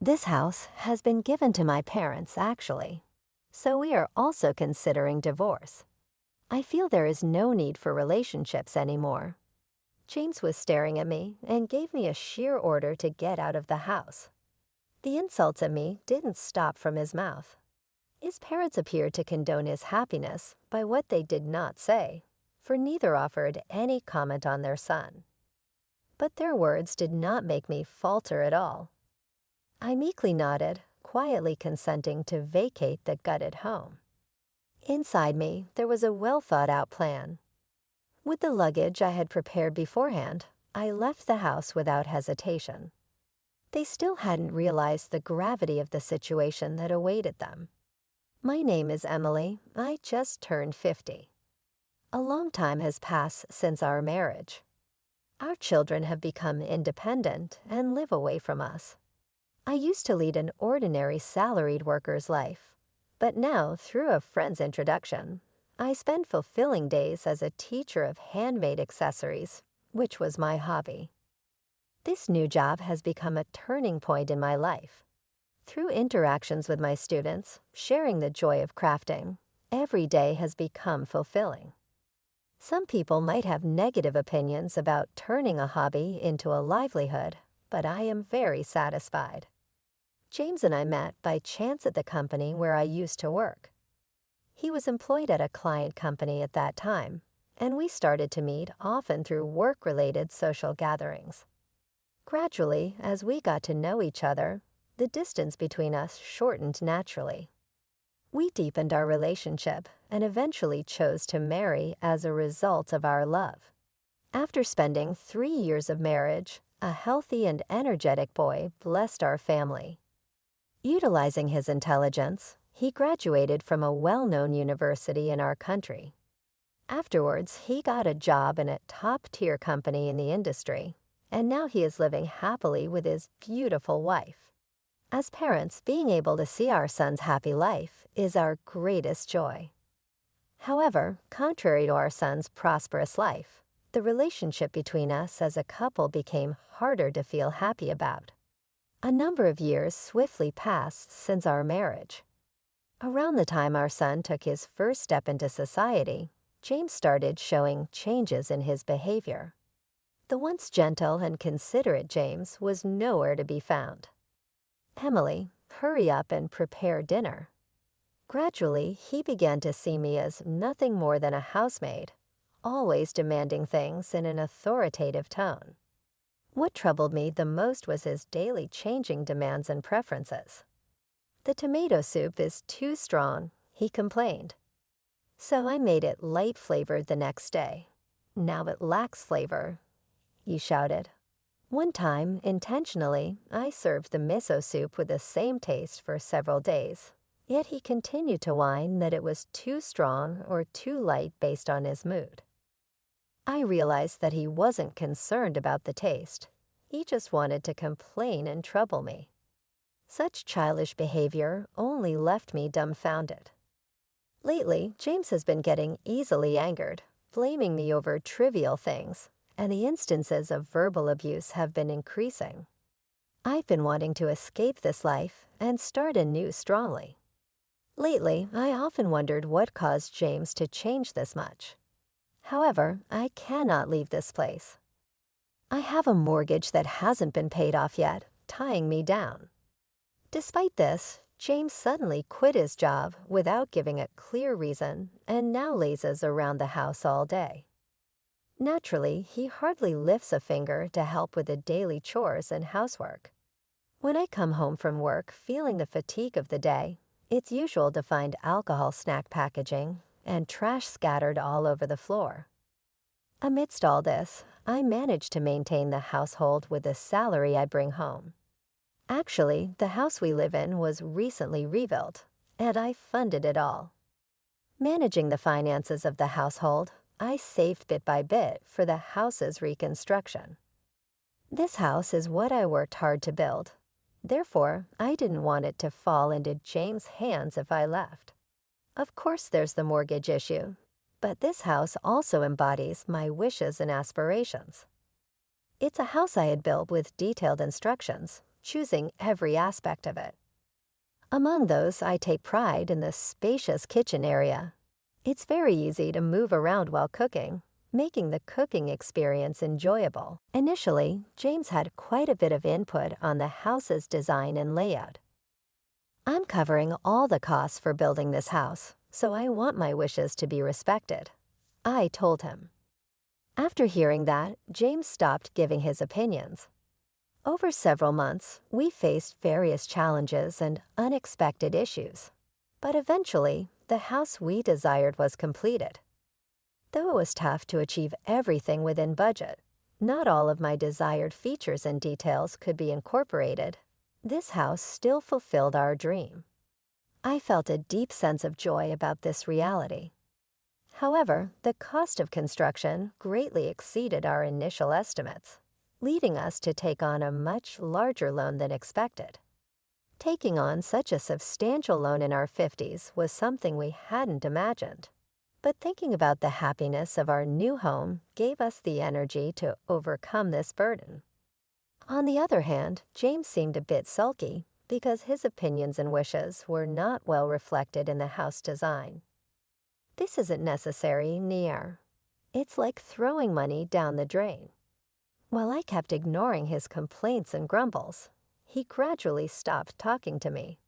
This house has been given to my parents, actually. So we are also considering divorce. I feel there is no need for relationships anymore. James was staring at me and gave me a sheer order to get out of the house. The insults at me didn't stop from his mouth. His parents appeared to condone his happiness by what they did not say, for neither offered any comment on their son. But their words did not make me falter at all. I meekly nodded, quietly consenting to vacate the gutted home. Inside me, there was a well-thought-out plan. With the luggage I had prepared beforehand, I left the house without hesitation. They still hadn't realized the gravity of the situation that awaited them. My name is Emily. I just turned 50. A long time has passed since our marriage. Our children have become independent and live away from us. I used to lead an ordinary salaried worker's life, but now, through a friend's introduction, I spend fulfilling days as a teacher of handmade accessories, which was my hobby. This new job has become a turning point in my life. Through interactions with my students, sharing the joy of crafting, every day has become fulfilling. Some people might have negative opinions about turning a hobby into a livelihood, but I am very satisfied. James and I met by chance at the company where I used to work. He was employed at a client company at that time, and we started to meet often through work-related social gatherings. Gradually, as we got to know each other, the distance between us shortened naturally. We deepened our relationship and eventually chose to marry as a result of our love. After spending 3 years of marriage, a healthy and energetic boy blessed our family. Utilizing his intelligence, he graduated from a well-known university in our country. Afterwards, he got a job in a top-tier company in the industry, and now he is living happily with his beautiful wife. As parents, being able to see our son's happy life is our greatest joy. However, contrary to our son's prosperous life, the relationship between us as a couple became harder to feel happy about. A number of years swiftly passed since our marriage. Around the time our son took his first step into society, James started showing changes in his behavior. The once gentle and considerate James was nowhere to be found. "Emily, hurry up and prepare dinner." Gradually, he began to see me as nothing more than a housemaid, always demanding things in an authoritative tone. What troubled me the most was his daily changing demands and preferences. "The tomato soup is too strong," he complained. So I made it light-flavored the next day. "Now it lacks flavor," he shouted. One time, intentionally, I served the miso soup with the same taste for several days, yet he continued to whine that it was too strong or too light based on his mood. I realized that he wasn't concerned about the taste. He just wanted to complain and trouble me. Such childish behavior only left me dumbfounded. Lately, James has been getting easily angered, blaming me over trivial things, and the instances of verbal abuse have been increasing. I've been wanting to escape this life and start anew strongly. Lately, I often wondered what caused James to change this much. However, I cannot leave this place. I have a mortgage that hasn't been paid off yet, tying me down. Despite this, James suddenly quit his job without giving a clear reason and now lazes around the house all day. Naturally, he hardly lifts a finger to help with the daily chores and housework. When I come home from work feeling the fatigue of the day, it's usual to find alcohol snack packaging and trash scattered all over the floor. Amidst all this, I manage to maintain the household with the salary I bring home. Actually, the house we live in was recently rebuilt, and I funded it all. Managing the finances of the household, I saved bit by bit for the house's reconstruction. This house is what I worked hard to build. Therefore, I didn't want it to fall into James' hands if I left. Of course, there's the mortgage issue, but this house also embodies my wishes and aspirations. It's a house I had built with detailed instructions, choosing every aspect of it. Among those, I take pride in the spacious kitchen area. It's very easy to move around while cooking, making the cooking experience enjoyable. Initially, James had quite a bit of input on the house's design and layout. I'm covering all the costs for building this house, so I want my wishes to be respected, I told him. After hearing that, James stopped giving his opinions. Over several months, we faced various challenges and unexpected issues, but eventually, the house we desired was completed. Though it was tough to achieve everything within budget, not all of my desired features and details could be incorporated. This house still fulfilled our dream. I felt a deep sense of joy about this reality. However, the cost of construction greatly exceeded our initial estimates, leading us to take on a much larger loan than expected. Taking on such a substantial loan in our 50s was something we hadn't imagined. But thinking about the happiness of our new home gave us the energy to overcome this burden. On the other hand, James seemed a bit sulky because his opinions and wishes were not well reflected in the house design. This isn't necessary, Nier. It's like throwing money down the drain. While I kept ignoring his complaints and grumbles, he gradually stopped talking to me.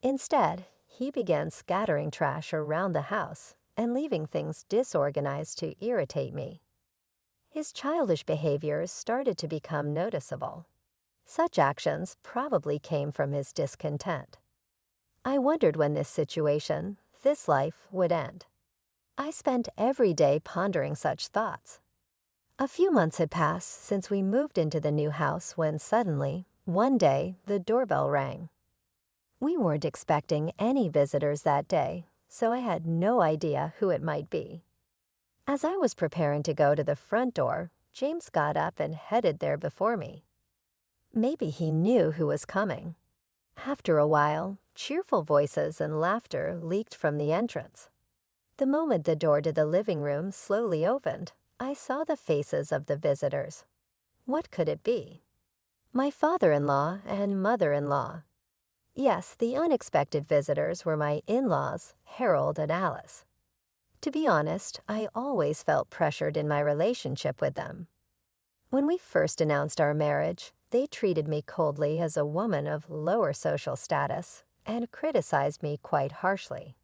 Instead, he began scattering trash around the house and leaving things disorganized to irritate me. His childish behaviors started to become noticeable. Such actions probably came from his discontent. I wondered when this life would end. I spent every day pondering such thoughts. A few months had passed since we moved into the new house when suddenly, one day, the doorbell rang. We weren't expecting any visitors that day, so I had no idea who it might be. As I was preparing to go to the front door, James got up and headed there before me. Maybe he knew who was coming. After a while, cheerful voices and laughter leaked from the entrance. The moment the door to the living room slowly opened, I saw the faces of the visitors. What could it be? My father-in-law and mother-in-law. Yes, the unexpected visitors were my in-laws, Harold and Alice. To be honest, I always felt pressured in my relationship with them. When we first announced our marriage, they treated me coldly as a woman of lower social status and criticized me quite harshly.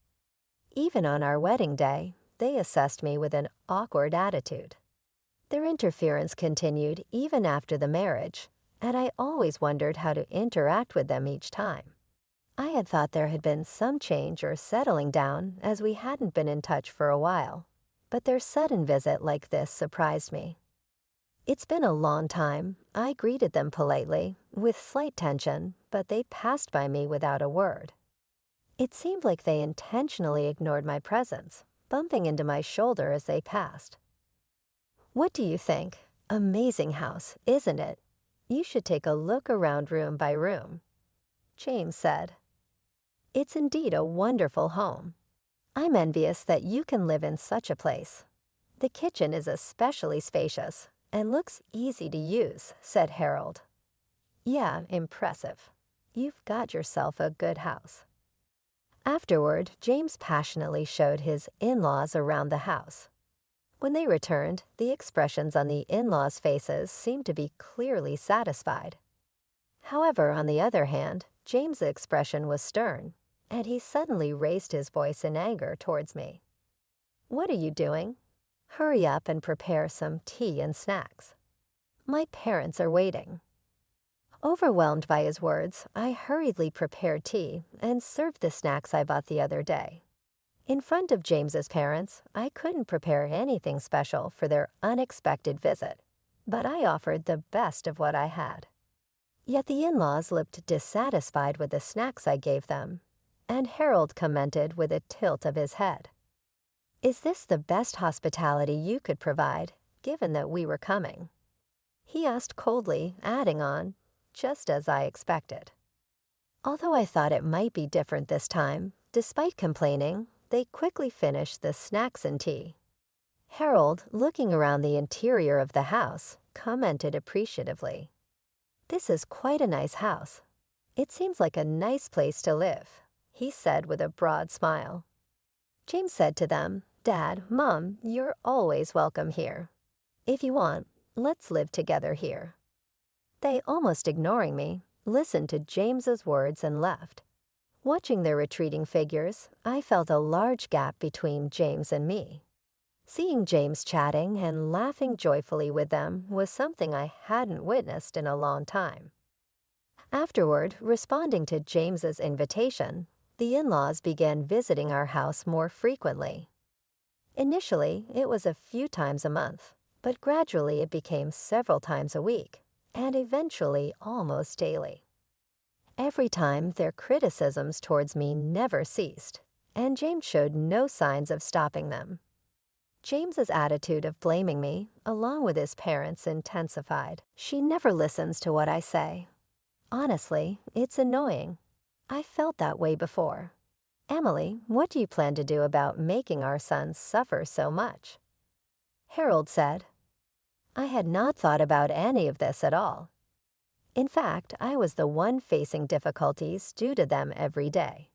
Even on our wedding day, they assessed me with an awkward attitude. Their interference continued even after the marriage, and I always wondered how to interact with them each time. I had thought there had been some change or settling down as we hadn't been in touch for a while, but their sudden visit like this surprised me. It's been a long time. I greeted them politely, with slight tension, but they passed by me without a word. It seemed like they intentionally ignored my presence, bumping into my shoulder as they passed. What do you think? Amazing house, isn't it? You should take a look around room by room, James said. It's indeed a wonderful home. I'm envious that you can live in such a place. The kitchen is especially spacious and looks easy to use, said Harold. Yeah, impressive. You've got yourself a good house. Afterward, James passionately showed his in-laws around the house. When they returned, the expressions on the in-laws' faces seemed to be clearly satisfied. However, on the other hand, James' expression was stern, and he suddenly raised his voice in anger towards me. What are you doing? Hurry up and prepare some tea and snacks. My parents are waiting. Overwhelmed by his words, I hurriedly prepared tea and served the snacks I bought the other day. In front of James's parents, I couldn't prepare anything special for their unexpected visit, but I offered the best of what I had. Yet the in-laws looked dissatisfied with the snacks I gave them, and Harold commented with a tilt of his head. Is this the best hospitality you could provide, given that we were coming? He asked coldly, adding on, just as I expected. Although I thought it might be different this time, despite complaining, they quickly finished the snacks and tea. Harold, looking around the interior of the house, commented appreciatively. "This is quite a nice house. It seems like a nice place to live," he said with a broad smile. James said to them, "Dad, Mom, you're always welcome here. If you want, let's live together here." They, almost ignoring me, listened to James's words and left. Watching their retreating figures, I felt a large gap between James and me. Seeing James chatting and laughing joyfully with them was something I hadn't witnessed in a long time. Afterward, responding to James's invitation, the in-laws began visiting our house more frequently. Initially, it was a few times a month, but gradually it became several times a week, and eventually almost daily. Every time, their criticisms towards me never ceased, and James showed no signs of stopping them. James's attitude of blaming me, along with his parents', intensified. "She never listens to what I say. Honestly, it's annoying. I felt that way before. Emily, what do you plan to do about making our sons suffer so much?" Harold said. I had not thought about any of this at all. In fact, I was the one facing difficulties due to them every day.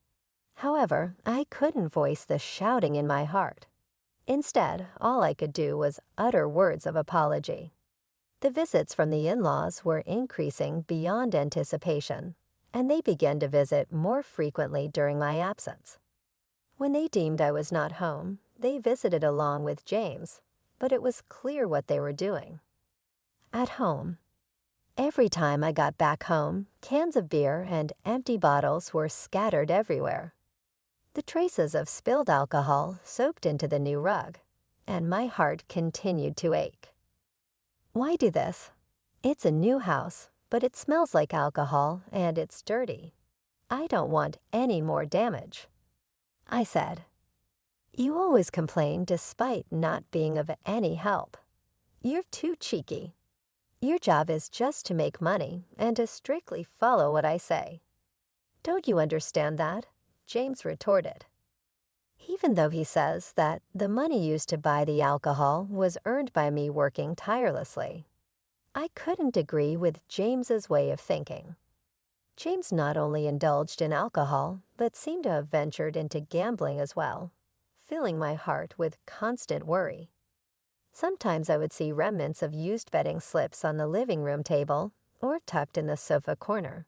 However, I couldn't voice the shouting in my heart. Instead, all I could do was utter words of apology. The visits from the in-laws were increasing beyond anticipation, and they began to visit more frequently during my absence. When they deemed I was not home, they visited along with James, but it was clear what they were doing. At home, every time I got back home, cans of beer and empty bottles were scattered everywhere. The traces of spilled alcohol soaked into the new rug, and my heart continued to ache. Why do this? It's a new house, but it smells like alcohol and it's dirty. I don't want any more damage. I said, "You always complain despite not being of any help. You're too cheeky. Your job is just to make money and to strictly follow what I say. Don't you understand that?" James retorted. Even though he says that the money used to buy the alcohol was earned by me working tirelessly, I couldn't agree with James's way of thinking. James not only indulged in alcohol, but seemed to have ventured into gambling as well, filling my heart with constant worry. Sometimes I would see remnants of used betting slips on the living room table or tucked in the sofa corner.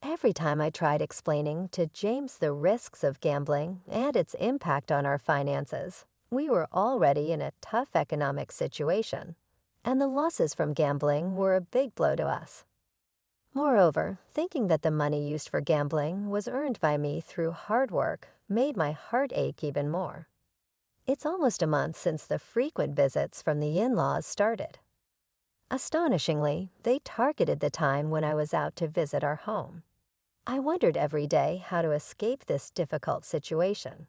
Every time I tried explaining to James the risks of gambling and its impact on our finances, we were already in a tough economic situation, and the losses from gambling were a big blow to us. Moreover, thinking that the money used for gambling was earned by me through hard work made my heart ache even more. It's almost a month since the frequent visits from the in-laws started. Astonishingly, they targeted the time when I was out to visit our home. I wondered every day how to escape this difficult situation.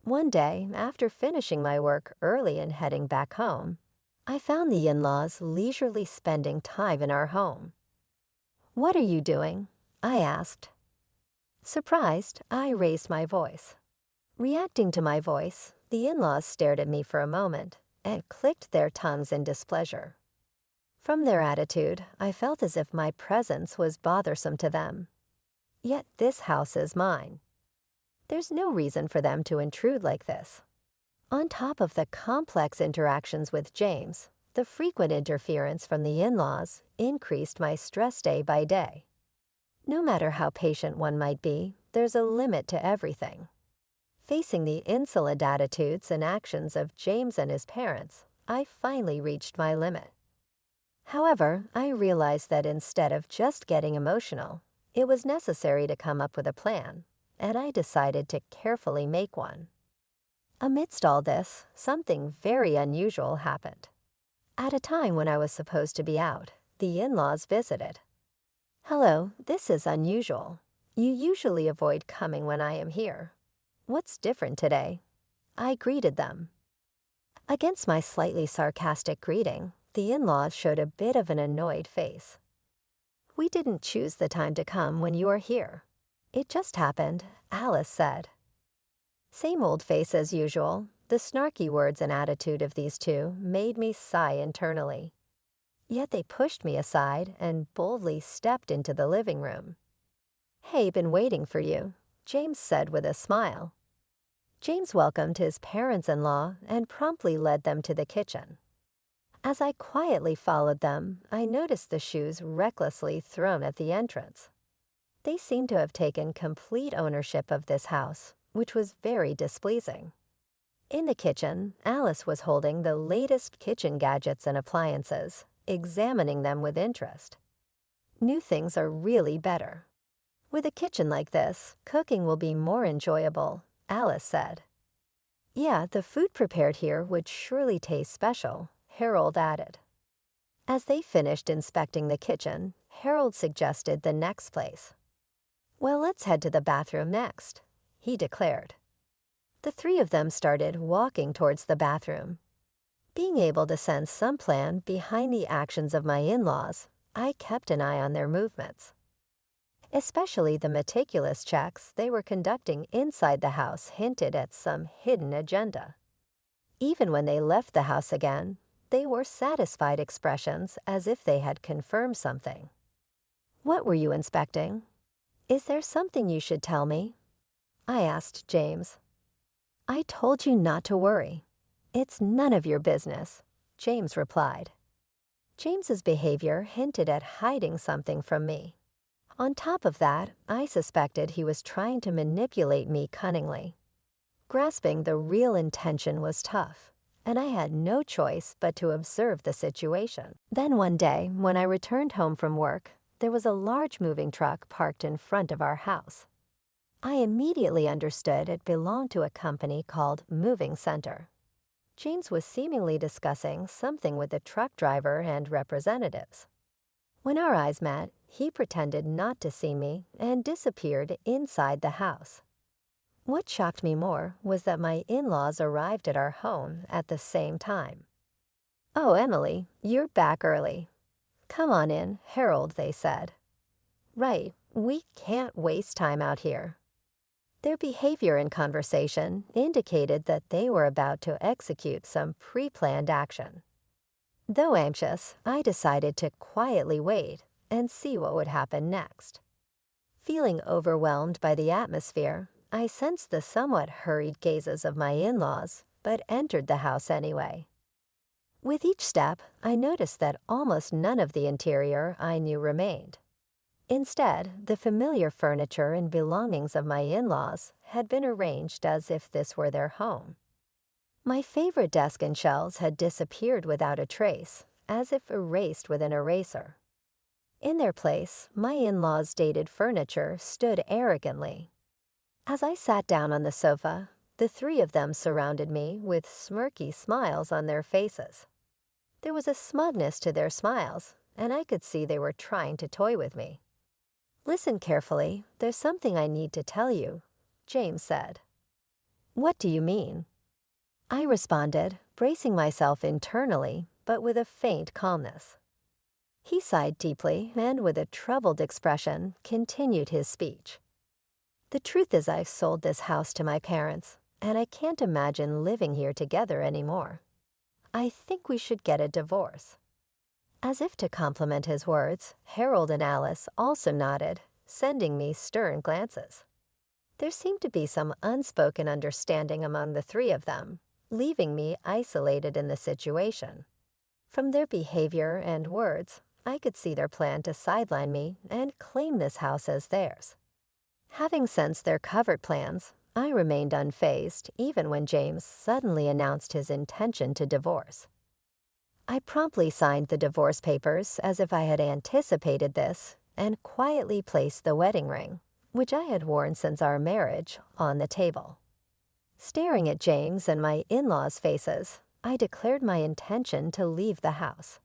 One day, after finishing my work early and heading back home, I found the in-laws leisurely spending time in our home. "What are you doing?" I asked. Surprised, I raised my voice. Reacting to my voice, the in-laws stared at me for a moment and clicked their tongues in displeasure. From their attitude, I felt as if my presence was bothersome to them. Yet this house is mine. There's no reason for them to intrude like this. On top of the complex interactions with James, the frequent interference from the in-laws increased my stress day by day. No matter how patient one might be, there's a limit to everything. Facing the insolent attitudes and actions of James and his parents, I finally reached my limit. However, I realized that instead of just getting emotional, it was necessary to come up with a plan, and I decided to carefully make one. Amidst all this, something very unusual happened. At a time when I was supposed to be out, the in-laws visited. "Hello, this is unusual. You usually avoid coming when I am here. What's different today?" I greeted them. Against my slightly sarcastic greeting, the in-laws showed a bit of an annoyed face. "We didn't choose the time to come when you are here. It just happened," Alice said. Same old face as usual, the snarky words and attitude of these two made me sigh internally. Yet they pushed me aside and boldly stepped into the living room. "Hey, been waiting for you," James said with a smile. James welcomed his parents-in-law and promptly led them to the kitchen. As I quietly followed them, I noticed the shoes recklessly thrown at the entrance. They seemed to have taken complete ownership of this house, which was very displeasing. In the kitchen, Alice was holding the latest kitchen gadgets and appliances, examining them with interest. "New things are really better. With a kitchen like this, cooking will be more enjoyable," Alice said. "Yeah, the food prepared here would surely taste special," Harold added. As they finished inspecting the kitchen, Harold suggested the next place. "Well, let's head to the bathroom next," he declared. The three of them started walking towards the bathroom. Being able to sense some plan behind the actions of my in-laws, I kept an eye on their movements. Especially the meticulous checks they were conducting inside the house hinted at some hidden agenda. Even when they left the house again, they wore satisfied expressions as if they had confirmed something. "What were you inspecting? Is there something you should tell me?" I asked James. "I told you not to worry. It's none of your business," James replied. James's behavior hinted at hiding something from me. On top of that, I suspected he was trying to manipulate me cunningly. Grasping the real intention was tough, and I had no choice but to observe the situation. Then one day, when I returned home from work, there was a large moving truck parked in front of our house. I immediately understood it belonged to a company called Moving Center. James was seemingly discussing something with the truck driver and representatives. When our eyes met, he pretended not to see me and disappeared inside the house. What shocked me more was that my in-laws arrived at our home at the same time. "Oh, Emily, you're back early. Come on in, Harold," they said. "Right, we can't waste time out here." Their behavior and conversation indicated that they were about to execute some pre-planned action. Though anxious, I decided to quietly wait and see what would happen next. Feeling overwhelmed by the atmosphere, I sensed the somewhat hurried gazes of my in-laws, but entered the house anyway. With each step, I noticed that almost none of the interior I knew remained. Instead, the familiar furniture and belongings of my in-laws had been arranged as if this were their home. My favorite desk and shelves had disappeared without a trace, as if erased with an eraser. In their place, my in-laws' dated furniture stood arrogantly. As I sat down on the sofa, the three of them surrounded me with smirky smiles on their faces. There was a smugness to their smiles, and I could see they were trying to toy with me. "Listen carefully, there's something I need to tell you," James said. "What do you mean?" I responded, bracing myself internally, but with a faint calmness. He sighed deeply and, with a troubled expression, continued his speech. "The truth is I've sold this house to my parents, and I can't imagine living here together anymore. I think we should get a divorce." As if to complement his words, Harold and Alice also nodded, sending me stern glances. There seemed to be some unspoken understanding among the three of them, leaving me isolated in the situation. From their behavior and words, I could see their plan to sideline me and claim this house as theirs. Having sensed their covert plans, I remained unfazed even when James suddenly announced his intention to divorce. I promptly signed the divorce papers as if I had anticipated this and quietly placed the wedding ring, which I had worn since our marriage, on the table. Staring at James and my in-laws' faces, I declared my intention to leave the house.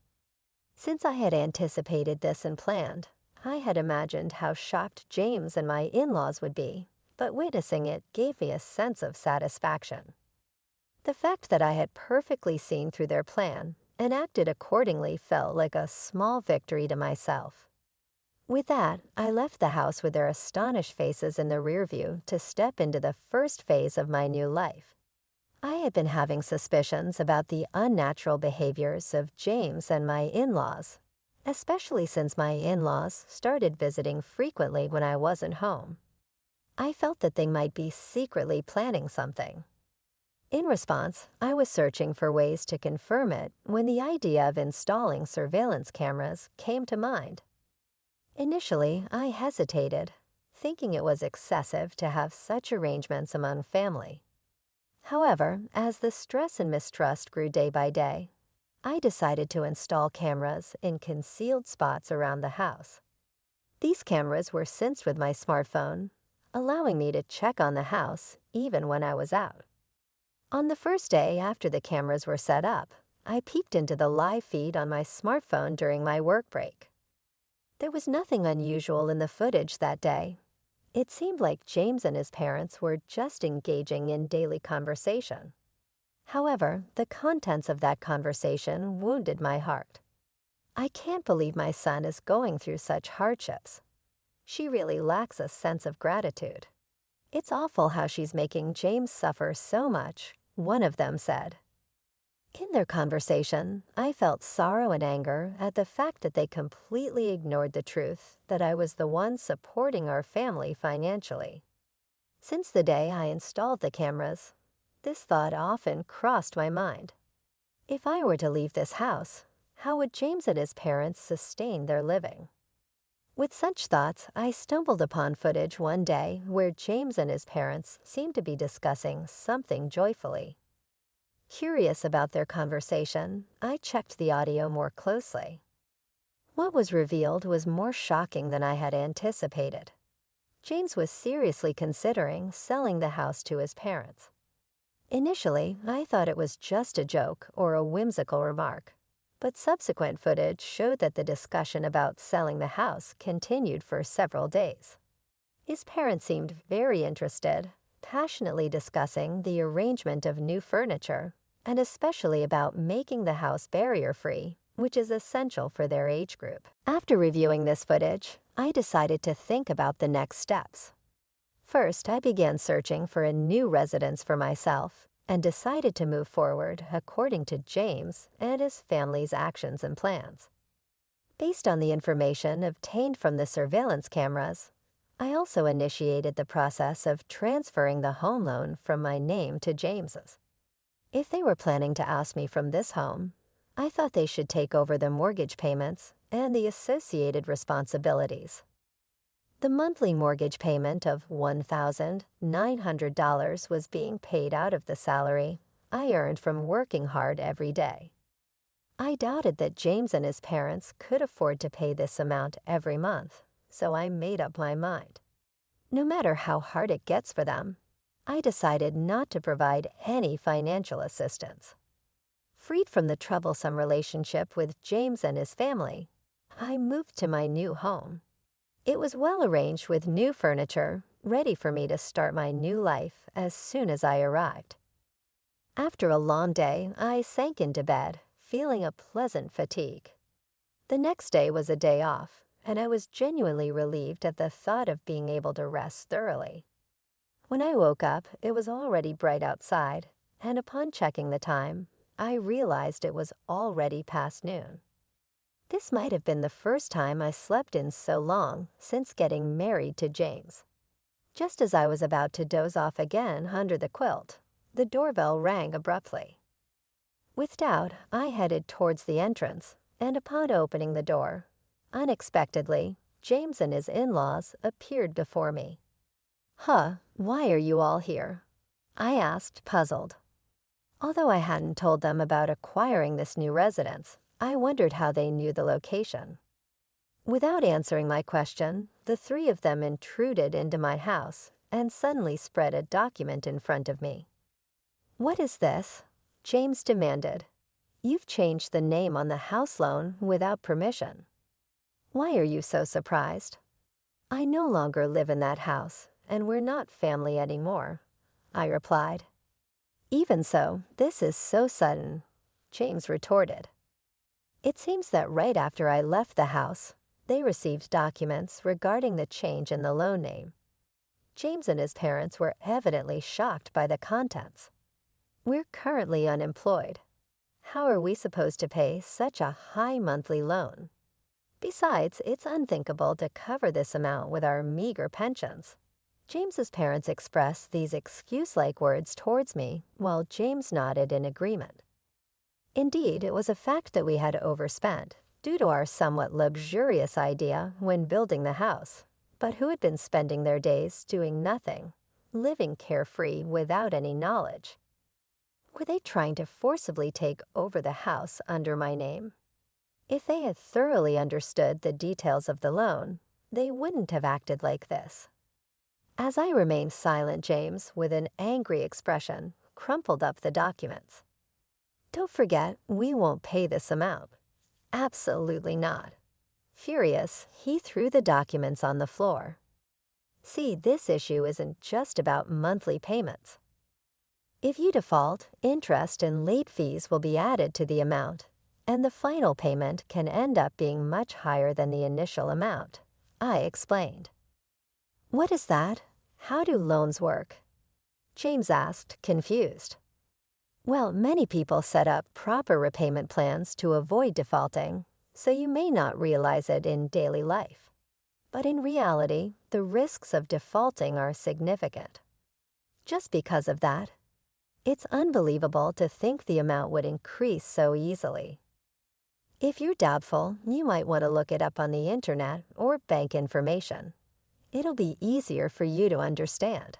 Since I had anticipated this and planned, I had imagined how shocked James and my in-laws would be, but witnessing it gave me a sense of satisfaction. The fact that I had perfectly seen through their plan and acted accordingly felt like a small victory to myself. With that, I left the house with their astonished faces in the rear view to step into the first phase of my new life. I had been having suspicions about the unnatural behaviors of James and my in-laws, especially since my in-laws started visiting frequently when I wasn't home. I felt that they might be secretly planning something. In response, I was searching for ways to confirm it when the idea of installing surveillance cameras came to mind. Initially, I hesitated, thinking it was excessive to have such arrangements among family. However, as the stress and mistrust grew day by day, I decided to install cameras in concealed spots around the house. These cameras were synced with my smartphone, allowing me to check on the house even when I was out. On the first day after the cameras were set up, I peeked into the live feed on my smartphone during my work break. There was nothing unusual in the footage that day. It seemed like James and his parents were just engaging in daily conversation. However, the contents of that conversation wounded my heart. I can't believe my son is going through such hardships. She really lacks a sense of gratitude. It's awful how she's making James suffer so much, one of them said. In their conversation, I felt sorrow and anger at the fact that they completely ignored the truth that I was the one supporting our family financially. Since the day I installed the cameras, this thought often crossed my mind. If I were to leave this house, how would James and his parents sustain their living? With such thoughts, I stumbled upon footage one day where James and his parents seemed to be discussing something joyfully. Curious about their conversation, I checked the audio more closely. What was revealed was more shocking than I had anticipated. James was seriously considering selling the house to his parents. Initially, I thought it was just a joke or a whimsical remark, but subsequent footage showed that the discussion about selling the house continued for several days. His parents seemed very interested, passionately discussing the arrangement of new furniture, and especially about making the house barrier-free, which is essential for their age group. After reviewing this footage, I decided to think about the next steps. First, I began searching for a new residence for myself and decided to move forward according to James and his family's actions and plans. Based on the information obtained from the surveillance cameras, I also initiated the process of transferring the home loan from my name to James's. If they were planning to oust me from this home, I thought they should take over the mortgage payments and the associated responsibilities. The monthly mortgage payment of $1,900 was being paid out of the salary I earned from working hard every day. I doubted that James and his parents could afford to pay this amount every month, so I made up my mind. No matter how hard it gets for them, I decided not to provide any financial assistance. Freed from the troublesome relationship with James and his family, I moved to my new home. It was well arranged with new furniture, ready for me to start my new life as soon as I arrived. After a long day, I sank into bed, feeling a pleasant fatigue. The next day was a day off, and I was genuinely relieved at the thought of being able to rest thoroughly. When I woke up, it was already bright outside, and upon checking the time, I realized it was already past noon. This might have been the first time I slept in so long since getting married to James. Just as I was about to doze off again under the quilt, the doorbell rang abruptly. With doubt, I headed towards the entrance, and upon opening the door, unexpectedly, James and his in-laws appeared before me. "Huh, why are you all here?" I asked, puzzled. Although I hadn't told them about acquiring this new residence, I wondered how they knew the location. Without answering my question, the three of them intruded into my house and suddenly spread a document in front of me. "What is this?" James demanded. "You've changed the name on the house loan without permission. Why are you so surprised?" "I no longer live in that house, and we're not family anymore," I replied. "Even so, this is so sudden," James retorted. "It seems that right after I left the house, they received documents regarding the change in the loan name. James and his parents were evidently shocked by the contents. We're currently unemployed. How are we supposed to pay such a high monthly loan? Besides, it's unthinkable to cover this amount with our meager pensions. James's parents expressed these excuse-like words towards me while James nodded in agreement. Indeed, it was a fact that we had overspent due to our somewhat luxurious idea when building the house, but who had been spending their days doing nothing, living carefree without any knowledge. Were they trying to forcibly take over the house under my name? If they had thoroughly understood the details of the loan, they wouldn't have acted like this. As I remained silent, James, with an angry expression, crumpled up the documents. Don't forget, we won't pay this amount. Absolutely not. Furious, he threw the documents on the floor. See, this issue isn't just about monthly payments. If you default, interest and late fees will be added to the amount, and the final payment can end up being much higher than the initial amount, I explained. What is that? How do loans work? James asked, confused. Well, many people set up proper repayment plans to avoid defaulting, so you may not realize it in daily life. But in reality, the risks of defaulting are significant. Just because of that, it's unbelievable to think the amount would increase so easily. If you're doubtful, you might want to look it up on the internet or bank information. It'll be easier for you to understand.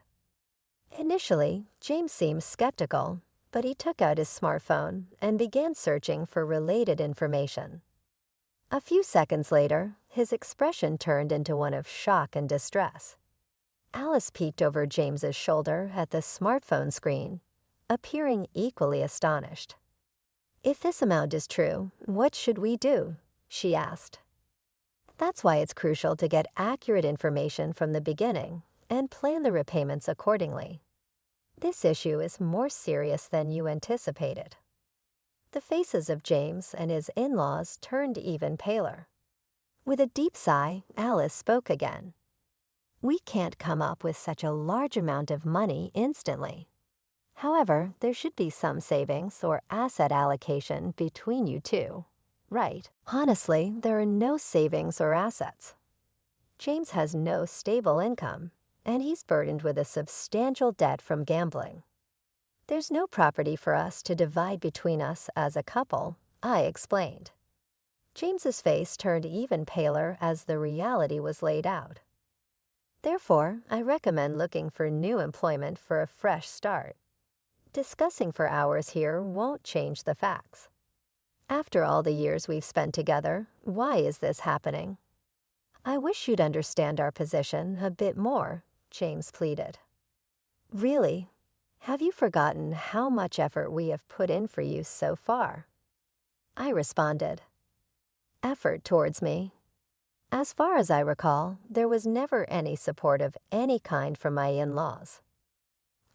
Initially, James seemed skeptical, but he took out his smartphone and began searching for related information. A few seconds later, his expression turned into one of shock and distress. Alice peeked over James's shoulder at the smartphone screen, appearing equally astonished. If this amount is true, what should we do? She asked. That's why it's crucial to get accurate information from the beginning and plan the repayments accordingly. This issue is more serious than you anticipated. The faces of James and his in-laws turned even paler. With a deep sigh, Alice spoke again. We can't come up with such a large amount of money instantly. However, there should be some savings or asset allocation between you two. Right. Honestly, there are no savings or assets. James has no stable income, and he's burdened with a substantial debt from gambling. There's no property for us to divide between us as a couple, I explained. James's face turned even paler as the reality was laid out. Therefore, I recommend looking for new employment for a fresh start. Discussing for hours here won't change the facts. After all the years we've spent together, why is this happening? I wish you'd understand our position a bit more, James pleaded. Really? Have you forgotten how much effort we have put in for you so far? I responded. Effort towards me? As far as I recall, there was never any support of any kind from my in-laws.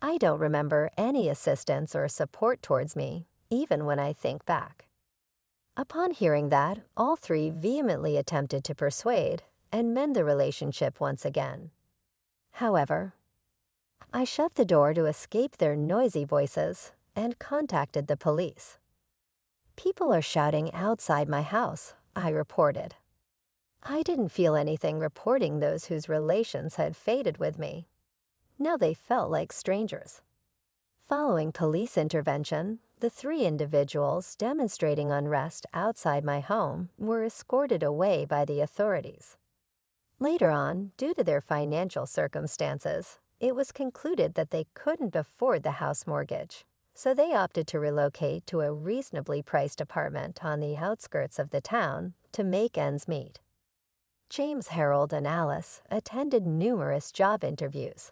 I don't remember any assistance or support towards me, even when I think back. Upon hearing that, all three vehemently attempted to persuade and mend the relationship once again. However, I shut the door to escape their noisy voices and contacted the police. People are shouting outside my house, I reported. I didn't feel anything reporting those whose relations had faded with me. Now they felt like strangers. Following police intervention, the three individuals demonstrating unrest outside my home were escorted away by the authorities. Later on, due to their financial circumstances, it was concluded that they couldn't afford the house mortgage, so they opted to relocate to a reasonably priced apartment on the outskirts of the town to make ends meet. James, Harold, and Alice attended numerous job interviews.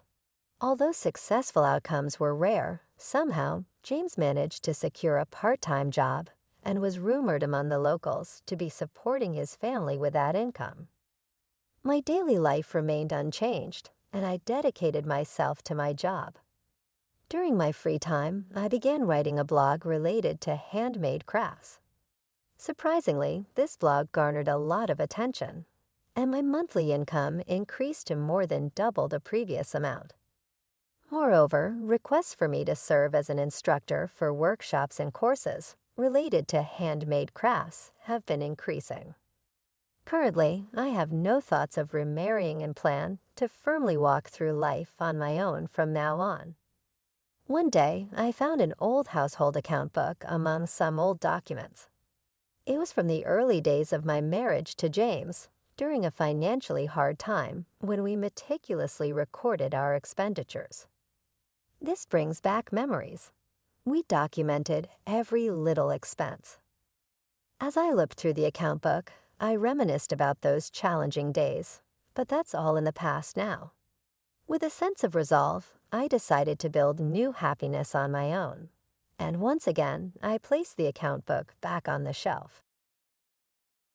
Although successful outcomes were rare, somehow James managed to secure a part-time job and was rumored among the locals to be supporting his family with that income. My daily life remained unchanged, and I dedicated myself to my job. During my free time, I began writing a blog related to handmade crafts. Surprisingly, this blog garnered a lot of attention, and my monthly income increased to more than double the previous amount. Moreover, requests for me to serve as an instructor for workshops and courses related to handmade crafts have been increasing. Currently, I have no thoughts of remarrying and plan to firmly walk through life on my own from now on. One day, I found an old household account book among some old documents. It was from the early days of my marriage to James, during a financially hard time when we meticulously recorded our expenditures. This brings back memories. We documented every little expense. As I looked through the account book, I reminisced about those challenging days, but that's all in the past now. With a sense of resolve, I decided to build new happiness on my own. And once again, I placed the account book back on the shelf.